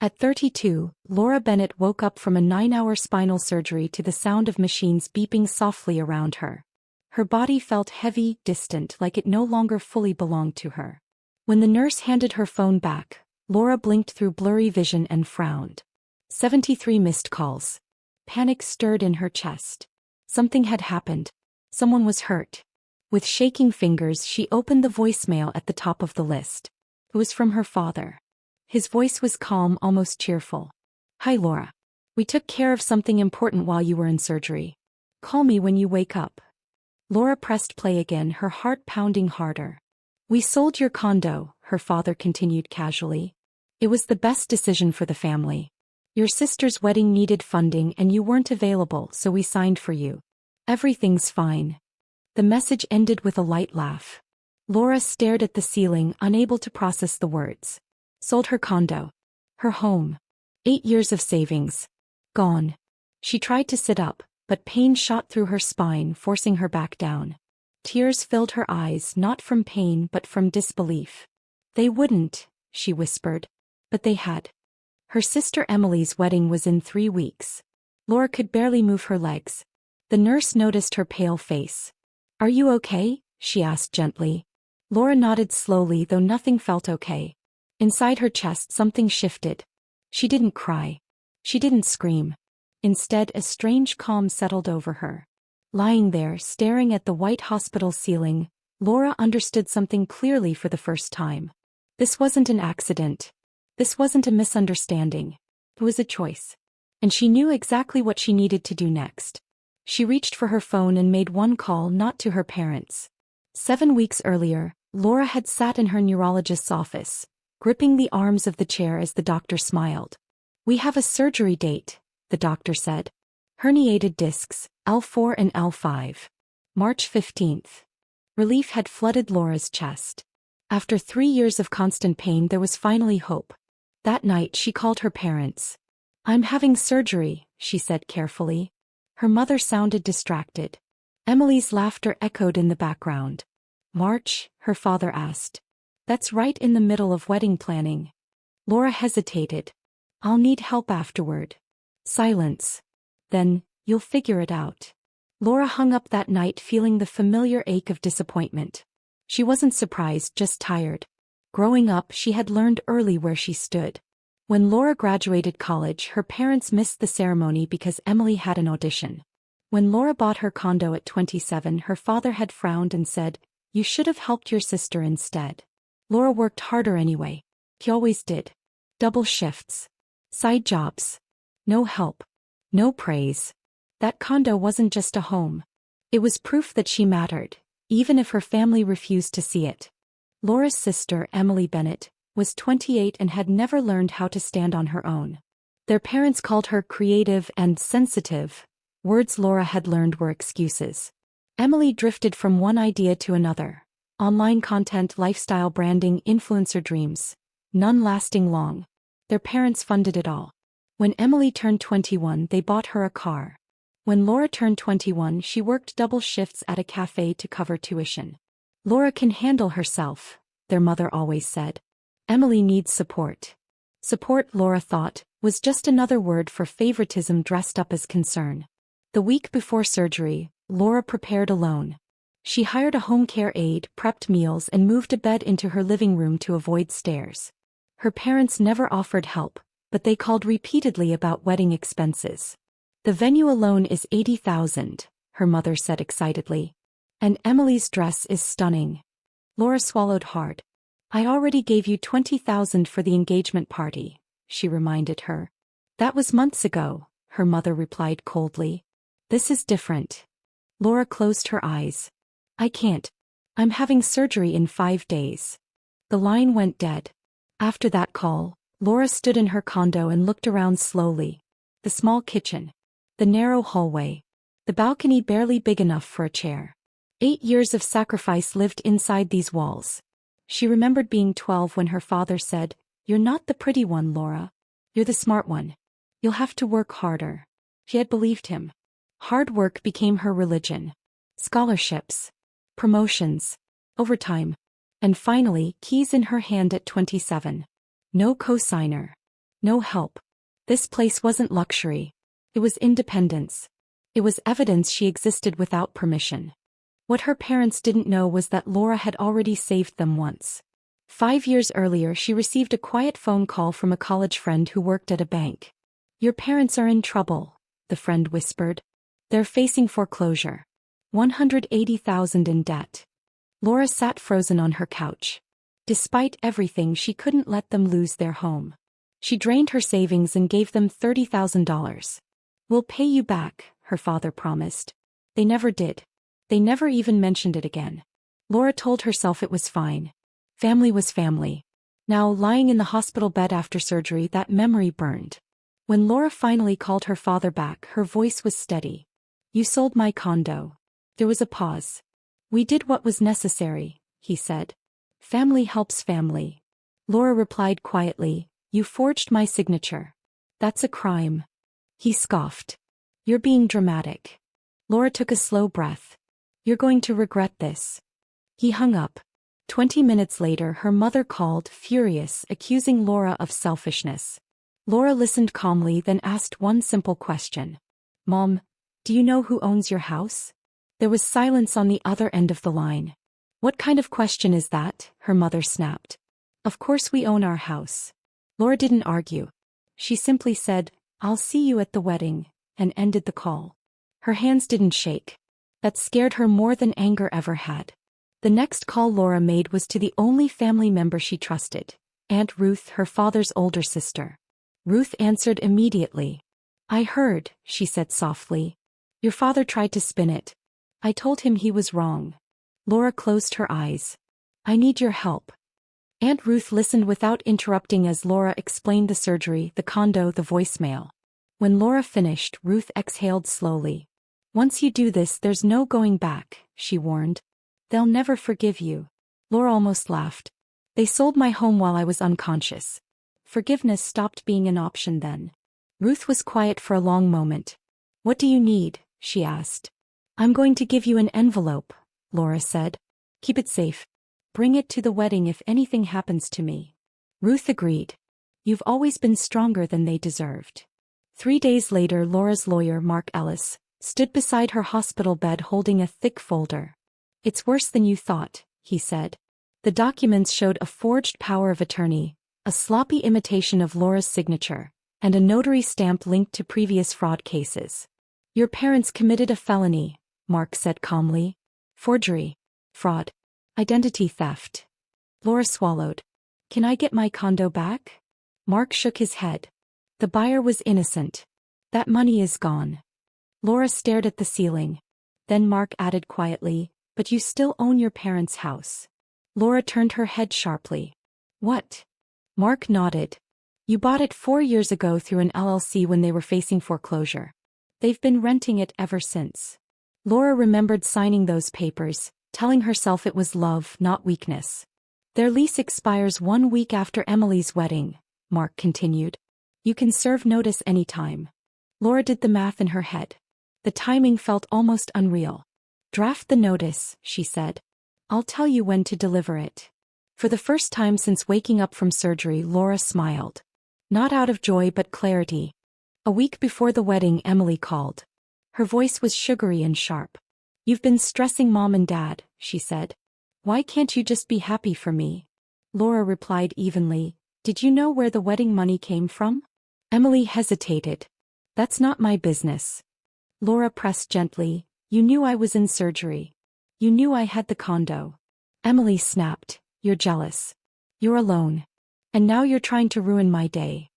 At 32, Laura Bennett woke up from a 9-hour spinal surgery to the sound of machines beeping softly around her. Her body felt heavy, distant, like it no longer fully belonged to her. When the nurse handed her phone back, Laura blinked through blurry vision and frowned. 73 missed calls. Panic stirred in her chest. Something had happened. Someone was hurt. With shaking fingers, she opened the voicemail at the top of the list. It was from her father. His voice was calm, almost cheerful. "Hi, Laura. We took care of something important while you were in surgery. Call me when you wake up." Laura pressed play again, her heart pounding harder. "We sold your condo," her father continued casually. "It was the best decision for the family. Your sister's wedding needed funding and you weren't available, so we signed for you. Everything's fine." The message ended with a light laugh. Laura stared at the ceiling, unable to process the words. Sold her condo. Her home. 8 years of savings. Gone. She tried to sit up, but pain shot through her spine, forcing her back down. Tears filled her eyes, not from pain but from disbelief. "They wouldn't," she whispered. But they had. Her sister Emily's wedding was in 3 weeks. Laura could barely move her legs. The nurse noticed her pale face. "Are you okay?" she asked gently. Laura nodded slowly, though nothing felt okay. Inside her chest something shifted. She didn't cry. She didn't scream. Instead, a strange calm settled over her. Lying there, staring at the white hospital ceiling, Laura understood something clearly for the first time. This wasn't an accident. This wasn't a misunderstanding. It was a choice. And she knew exactly what she needed to do next. She reached for her phone and made one call, not to her parents. 7 weeks earlier, Laura had sat in her neurologist's office, gripping the arms of the chair as the doctor smiled. "We have a surgery date," the doctor said. "Herniated discs, L4 and L5. March 15th. Relief had flooded Laura's chest. After 3 years of constant pain, there was finally hope. That night she called her parents. "I'm having surgery," she said carefully. Her mother sounded distracted. Emily's laughter echoed in the background. "March?" her father asked. "That's right in the middle of wedding planning." Laura hesitated. "I'll need help afterward." Silence. "Then, you'll figure it out." Laura hung up that night feeling the familiar ache of disappointment. She wasn't surprised, just tired. Growing up, she had learned early where she stood. When Laura graduated college, her parents missed the ceremony because Emily had an audition. When Laura bought her condo at 27, her father had frowned and said, "You should have helped your sister instead." Laura worked harder anyway. He always did. Double shifts. Side jobs. No help. No praise. That condo wasn't just a home. It was proof that she mattered, even if her family refused to see it. Laura's sister, Emily Bennett, was 28 and had never learned how to stand on her own. Their parents called her creative and sensitive. Words Laura had learned were excuses. Emily drifted from one idea to another. Online content, lifestyle branding, influencer dreams. None lasting long. Their parents funded it all. When Emily turned 21, they bought her a car. When Laura turned 21, she worked double shifts at a cafe to cover tuition. "Laura can handle herself," their mother always said. "Emily needs support." Support, Laura thought, was just another word for favoritism dressed up as concern. The week before surgery, Laura prepared alone. She hired a home care aide, prepped meals, and moved a bed into her living room to avoid stairs. Her parents never offered help, but they called repeatedly about wedding expenses. "The venue alone is $80,000, her mother said excitedly. "And Emily's dress is stunning." Laura swallowed hard. "I already gave you $20,000 for the engagement party," she reminded her. "That was months ago," her mother replied coldly. "This is different." Laura closed her eyes. "I can't. I'm having surgery in 5 days." The line went dead. After that call, Laura stood in her condo and looked around slowly. The small kitchen. The narrow hallway. The balcony barely big enough for a chair. 8 years of sacrifice lived inside these walls. She remembered being 12 when her father said, "You're not the pretty one, Laura. You're the smart one. You'll have to work harder." She had believed him. Hard work became her religion. Scholarships. Promotions. Overtime. And finally, keys in her hand at 27. No cosigner. No help. This place wasn't luxury. It was independence. It was evidence she existed without permission. What her parents didn't know was that Laura had already saved them once. 5 years earlier, she received a quiet phone call from a college friend who worked at a bank. "Your parents are in trouble," the friend whispered. "They're facing foreclosure. 180,000 in debt." Laura sat frozen on her couch. Despite everything, she couldn't let them lose their home. She drained her savings and gave them $30,000. "We'll pay you back," her father promised. They never did. They never even mentioned it again. Laura told herself it was fine. Family was family. Now, lying in the hospital bed after surgery, that memory burned. When Laura finally called her father back, her voice was steady. "You sold my condo." There was a pause. "We did what was necessary," he said. "Family helps family." Laura replied quietly, "You forged my signature. That's a crime." He scoffed. "You're being dramatic." Laura took a slow breath. "You're going to regret this." He hung up. 20 minutes later, her mother called, furious, accusing Laura of selfishness. Laura listened calmly, then asked one simple question. "Mom, do you know who owns your house?" There was silence on the other end of the line. "What kind of question is that?" her mother snapped. "Of course we own our house." Laura didn't argue. She simply said, "I'll see you at the wedding," and ended the call. Her hands didn't shake. That scared her more than anger ever had. The next call Laura made was to the only family member she trusted, Aunt Ruth, her father's older sister. Ruth answered immediately. "I heard," she said softly. "Your father tried to spin it. I told him he was wrong." Laura closed her eyes. "I need your help." Aunt Ruth listened without interrupting as Laura explained the surgery, the condo, the voicemail. When Laura finished, Ruth exhaled slowly. "Once you do this, there's no going back," she warned. "They'll never forgive you." Laura almost laughed. "They sold my home while I was unconscious. Forgiveness stopped being an option then." Ruth was quiet for a long moment. "What do you need?" she asked. "I'm going to give you an envelope," Laura said. "Keep it safe. Bring it to the wedding if anything happens to me." Ruth agreed. "You've always been stronger than they deserved." 3 days later, Laura's lawyer, Mark Ellis, stood beside her hospital bed holding a thick folder. "It's worse than you thought," he said. The documents showed a forged power of attorney, a sloppy imitation of Laura's signature, and a notary stamp linked to previous fraud cases. "Your parents committed a felony," Mark said calmly. "Forgery, fraud, identity theft." Laura swallowed. "Can I get my condo back?" Mark shook his head. "The buyer was innocent. That money is gone." Laura stared at the ceiling. Then Mark added quietly, "But you still own your parents' house." Laura turned her head sharply. "What?" Mark nodded. "You bought it 4 years ago through an LLC when they were facing foreclosure. They've been renting it ever since." Laura remembered signing those papers, telling herself it was love, not weakness. "Their lease expires 1 week after Emily's wedding," Mark continued. "You can serve notice any time." Laura did the math in her head. The timing felt almost unreal. "Draft the notice," she said. "I'll tell you when to deliver it." For the first time since waking up from surgery, Laura smiled. Not out of joy but clarity. A week before the wedding, Emily called. Her voice was sugary and sharp. "You've been stressing Mom and Dad," she said. "Why can't you just be happy for me?" Laura replied evenly, "Did you know where the wedding money came from?" Emily hesitated. "That's not my business." Laura pressed gently, "You knew I was in surgery. You knew I had the condo." Emily snapped, "You're jealous. You're alone. And now you're trying to ruin my day."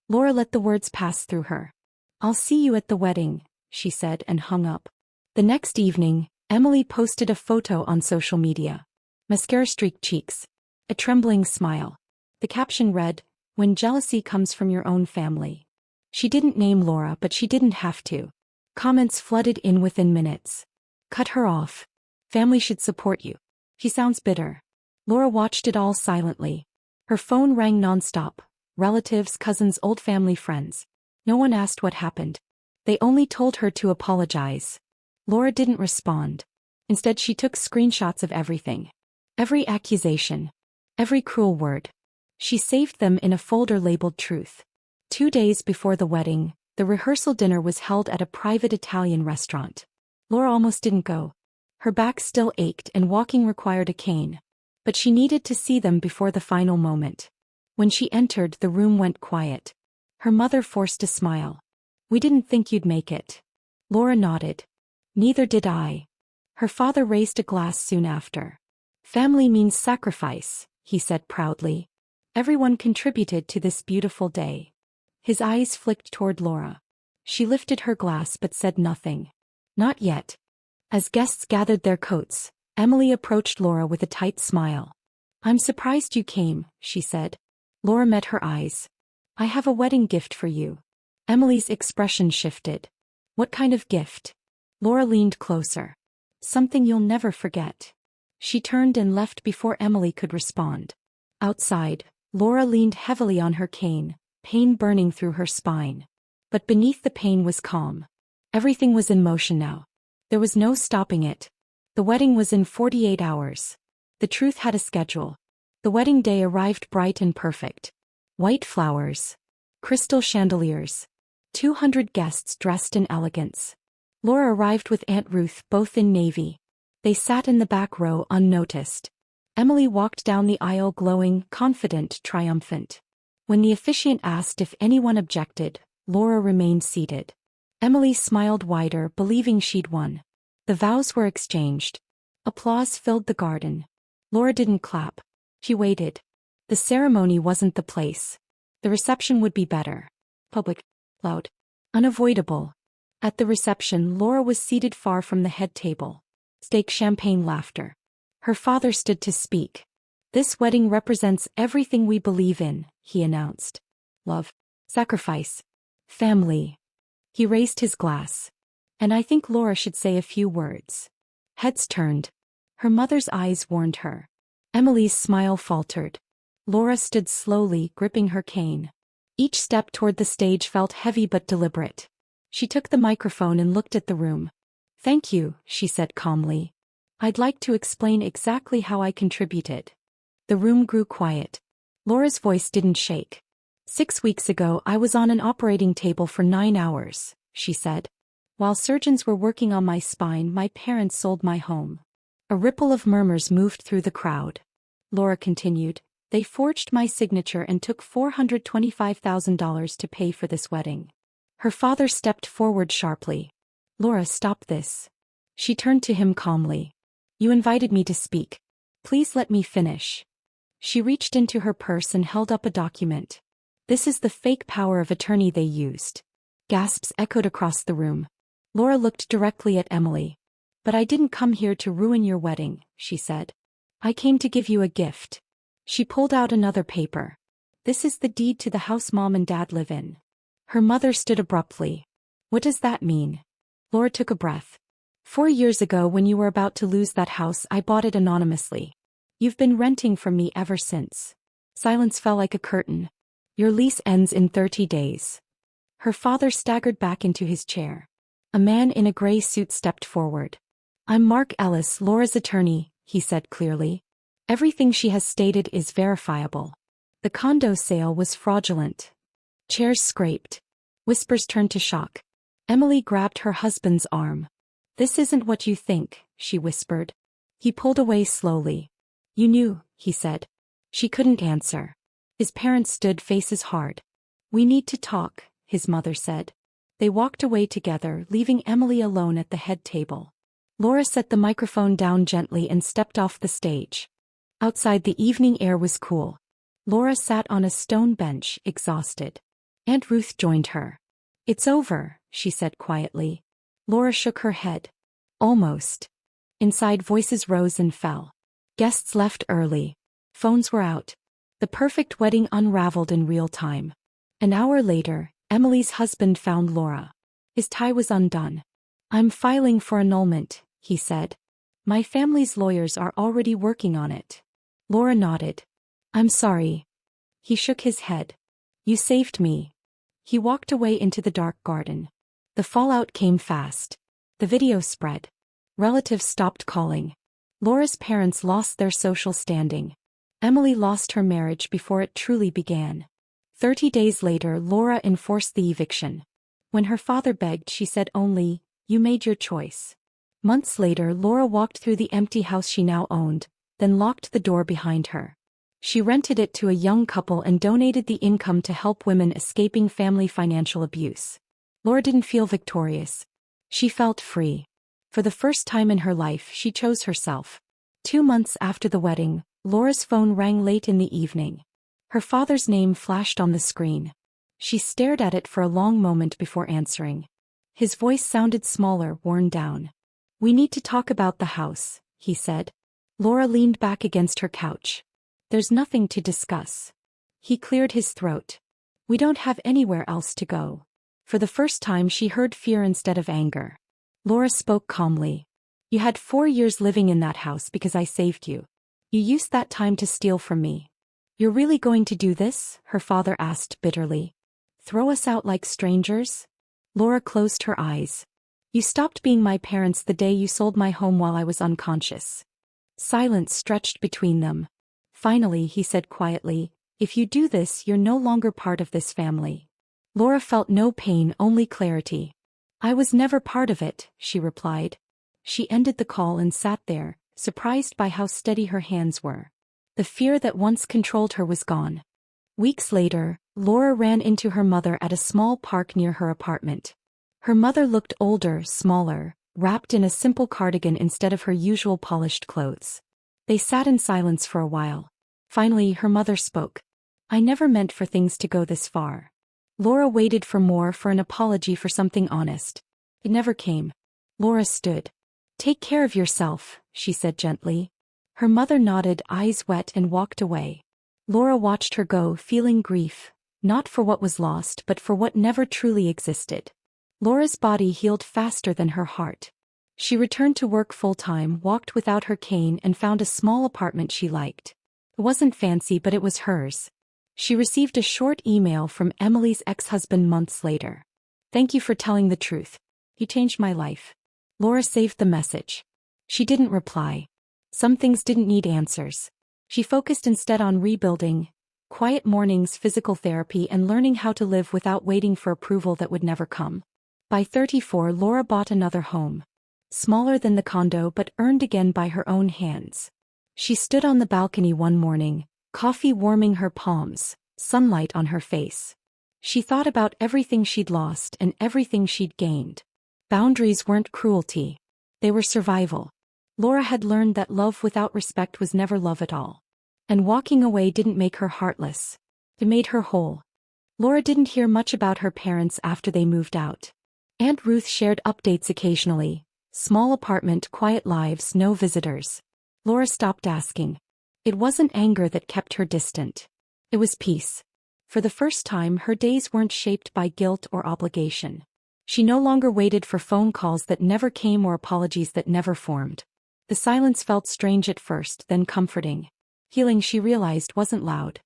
Laura let the words pass through her. "I'll see you at the wedding," she said and hung up. The next evening, Emily posted a photo on social media. Mascara-streaked cheeks. A trembling smile. The caption read, "When jealousy comes from your own family." She didn't name Laura, but she didn't have to. Comments flooded in within minutes. "Cut her off. Family should support you. She sounds bitter." Laura watched it all silently. Her phone rang nonstop. Relatives, cousins, old family friends. No one asked what happened. They only told her to apologize. Laura didn't respond. Instead, she took screenshots of everything. Every accusation. Every cruel word. She saved them in a folder labeled Truth. 2 days before the wedding, the rehearsal dinner was held at a private Italian restaurant. Laura almost didn't go. Her back still ached and walking required a cane. But she needed to see them before the final moment. When she entered, the room went quiet. Her mother forced a smile. "We didn't think you'd make it." Laura nodded. "Neither did I." Her father raised a glass soon after. "Family means sacrifice," he said proudly. "Everyone contributed to this beautiful day." His eyes flicked toward Laura. She lifted her glass but said nothing. "Not yet." As guests gathered their coats, Emily approached Laura with a tight smile. "I'm surprised you came," she said. Laura met her eyes. "I have a wedding gift for you." Emily's expression shifted. "What kind of gift?" Laura leaned closer. "Something you'll never forget." She turned and left before Emily could respond. Outside, Laura leaned heavily on her cane, pain burning through her spine. But beneath the pain was calm. Everything was in motion now. There was no stopping it. The wedding was in 48 hours. The truth had a schedule. The wedding day arrived bright and perfect. White flowers. Crystal chandeliers. 200 guests dressed in elegance. Laura arrived with Aunt Ruth, both in navy. They sat in the back row unnoticed. Emily walked down the aisle glowing, confident, triumphant. When the officiant asked if anyone objected, Laura remained seated. Emily smiled wider, believing she'd won. The vows were exchanged. Applause filled the garden. Laura didn't clap. She waited. The ceremony wasn't the place. The reception would be better. Public. Loud. Unavoidable. At the reception, Laura was seated far from the head table. Steak champagne laughter. Her father stood to speak. "This wedding represents everything we believe in," he announced. "Love. Sacrifice. Family." He raised his glass. "And I think Laura should say a few words." Heads turned. Her mother's eyes warned her. Emily's smile faltered. Laura stood slowly, gripping her cane. Each step toward the stage felt heavy but deliberate. She took the microphone and looked at the room. "Thank you," she said calmly. "I'd like to explain exactly how I contributed." The room grew quiet. Laura's voice didn't shake. "6 weeks ago I was on an operating table for 9 hours, she said. "While surgeons were working on my spine, my parents sold my home." A ripple of murmurs moved through the crowd. Laura continued, "They forged my signature and took $425,000 to pay for this wedding." Her father stepped forward sharply. "Laura, stop this." She turned to him calmly. "You invited me to speak. Please let me finish." She reached into her purse and held up a document. "This is the fake power of attorney they used." Gasps echoed across the room. Laura looked directly at Emily. "But I didn't come here to ruin your wedding," she said. "I came to give you a gift." She pulled out another paper. "This is the deed to the house Mom and Dad live in." Her mother stood abruptly. "What does that mean?" Laura took a breath. 4 years ago, when you were about to lose that house, I bought it anonymously. You've been renting from me ever since." Silence fell like a curtain. "Your lease ends in 30 days. Her father staggered back into his chair. A man in a gray suit stepped forward. "I'm Mark Ellis, Laura's attorney," he said clearly. "Everything she has stated is verifiable. The condo sale was fraudulent." Chairs scraped. Whispers turned to shock. Emily grabbed her husband's arm. "This isn't what you think," she whispered. He pulled away slowly. "You knew," he said. She couldn't answer. His parents stood, faces hard. "We need to talk," his mother said. They walked away together, leaving Emily alone at the head table. Laura set the microphone down gently and stepped off the stage. Outside, the evening air was cool. Laura sat on a stone bench, exhausted. Aunt Ruth joined her. "It's over," she said quietly. Laura shook her head. "Almost." Inside, voices rose and fell. Guests left early. Phones were out. The perfect wedding unraveled in real time. An hour later, Emily's husband found Laura. His tie was undone. "I'm filing for annulment," he said. "My family's lawyers are already working on it." Laura nodded. "I'm sorry." He shook his head. "You saved me." He walked away into the dark garden. The fallout came fast. The video spread. Relatives stopped calling. Laura's parents lost their social standing. Emily lost her marriage before it truly began. 30 days later, Laura enforced the eviction. When her father begged, she said only, "You made your choice." Months later, Laura walked through the empty house she now owned, then locked the door behind her. She rented it to a young couple and donated the income to help women escaping family financial abuse. Laura didn't feel victorious. She felt free. For the first time in her life, she chose herself. 2 months after the wedding, Laura's phone rang late in the evening. Her father's name flashed on the screen. She stared at it for a long moment before answering. His voice sounded smaller, worn down. "We need to talk about the house," he said. Laura leaned back against her couch. "There's nothing to discuss." He cleared his throat. "We don't have anywhere else to go." For the first time, she heard fear instead of anger. Laura spoke calmly. "You had 4 years living in that house because I saved you. You used that time to steal from me." "You're really going to do this?" her father asked bitterly. "Throw us out like strangers?" Laura closed her eyes. "You stopped being my parents the day you sold my home while I was unconscious." Silence stretched between them. Finally, he said quietly, "If you do this, you're no longer part of this family." Laura felt no pain, only clarity. "I was never part of it," she replied. She ended the call and sat there, surprised by how steady her hands were. The fear that once controlled her was gone. Weeks later, Laura ran into her mother at a small park near her apartment. Her mother looked older, smaller, wrapped in a simple cardigan instead of her usual polished clothes. They sat in silence for a while. Finally, her mother spoke. "I never meant for things to go this far." Laura waited for more, for an apology, for something honest. It never came. Laura stood. "Take care of yourself," she said gently. Her mother nodded, eyes wet, and walked away. Laura watched her go, feeling grief, not for what was lost but for what never truly existed. Laura's body healed faster than her heart. She returned to work full-time, walked without her cane, and found a small apartment she liked. It wasn't fancy, but it was hers. She received a short email from Emily's ex-husband months later. "Thank you for telling the truth. You changed my life." Laura saved the message. She didn't reply. Some things didn't need answers. She focused instead on rebuilding, quiet mornings, physical therapy, and learning how to live without waiting for approval that would never come. By 34, Laura bought another home. Smaller than the condo, but earned again by her own hands. She stood on the balcony one morning, coffee warming her palms, sunlight on her face. She thought about everything she'd lost and everything she'd gained. Boundaries weren't cruelty. They were survival. Laura had learned that love without respect was never love at all. And walking away didn't make her heartless. It made her whole. Laura didn't hear much about her parents after they moved out. Aunt Ruth shared updates occasionally. Small apartment, quiet lives, no visitors. Laura stopped asking. It wasn't anger that kept her distant. It was peace. For the first time, her days weren't shaped by guilt or obligation. She no longer waited for phone calls that never came or apologies that never formed. The silence felt strange at first, then comforting. Healing, she realized, wasn't loud.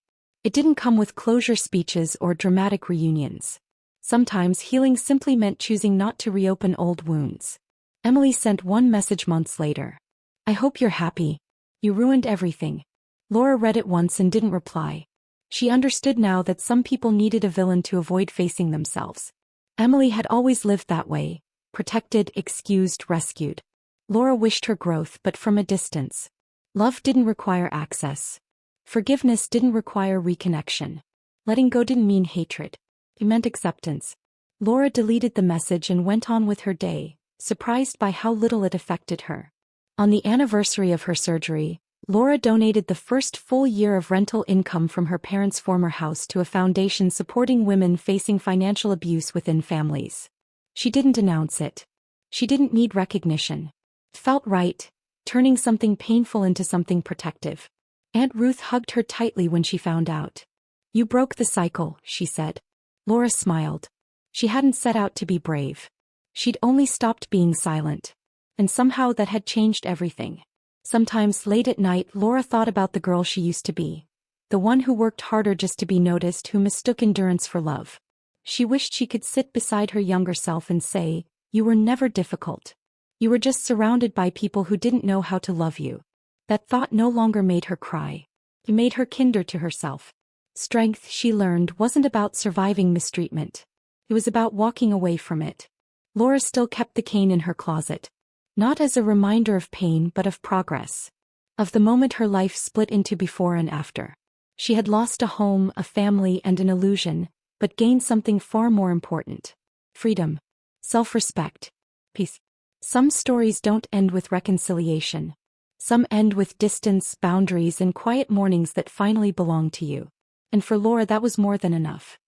It didn't come with closure speeches or dramatic reunions. Sometimes healing simply meant choosing not to reopen old wounds. Emily sent one message months later. "I hope you're happy. You ruined everything." Laura read it once and didn't reply. She understood now that some people needed a villain to avoid facing themselves. Emily had always lived that way, protected, excused, rescued. Laura wished her growth, but from a distance. Love didn't require access. Forgiveness didn't require reconnection. Letting go didn't mean hatred. It meant acceptance. Laura deleted the message and went on with her day, surprised by how little it affected her. On the anniversary of her surgery, Laura donated the first full year of rental income from her parents' former house to a foundation supporting women facing financial abuse within families. She didn't announce it. She didn't need recognition. It felt right, turning something painful into something protective. Aunt Ruth hugged her tightly when she found out. "You broke the cycle," she said. Laura smiled. She hadn't set out to be brave. She'd only stopped being silent. And somehow that had changed everything. Sometimes late at night, Laura thought about the girl she used to be. The one who worked harder just to be noticed, who mistook endurance for love. She wished she could sit beside her younger self and say, "You were never difficult. You were just surrounded by people who didn't know how to love you." That thought no longer made her cry. It made her kinder to herself. Strength, she learned, wasn't about surviving mistreatment. It was about walking away from it. Laura still kept the cane in her closet. Not as a reminder of pain but of progress. Of the moment her life split into before and after. She had lost a home, a family, and an illusion, but gained something far more important. Freedom. Self-respect. Peace. Some stories don't end with reconciliation. Some end with distance, boundaries, and quiet mornings that finally belong to you. And for Laura that was more than enough.